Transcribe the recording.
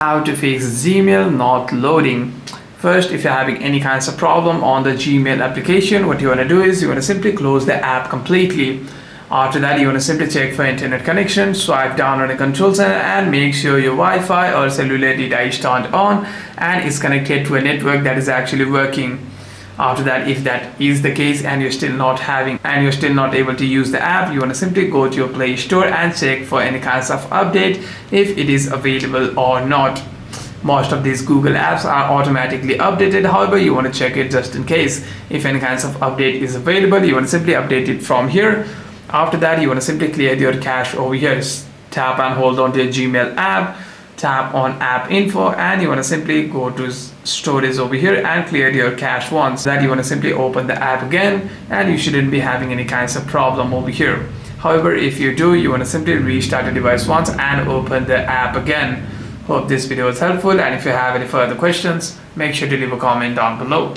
How to fix Gmail not loading. First, if you're having any kinds of problem on the Gmail application, what you want to do is you want to simply close the app completely. After that, you want to simply check for internet connection, swipe down on the control center and make sure your Wi-Fi or cellular data is turned on and is connected to a network that is actually working. After that, if that is the case and you're still not able to use the app, you want to simply go to your Play Store and check for any kinds of update if it is available or not. Most of these Google apps are automatically updated. However, you want to check it just in case. If any kinds of update is available, you want to simply update it from here. After that, you want to simply clear your cache over here. Just tap and hold on to your Gmail app, tap on app info, and you want to simply go to storage over here and clear your cache once. That you want to simply open the app again and you shouldn't be having any kinds of problem over here. However, if you do, you want to simply restart the device once and open the app again. Hope this video was helpful, and if you have any further questions, make sure to leave a comment down below.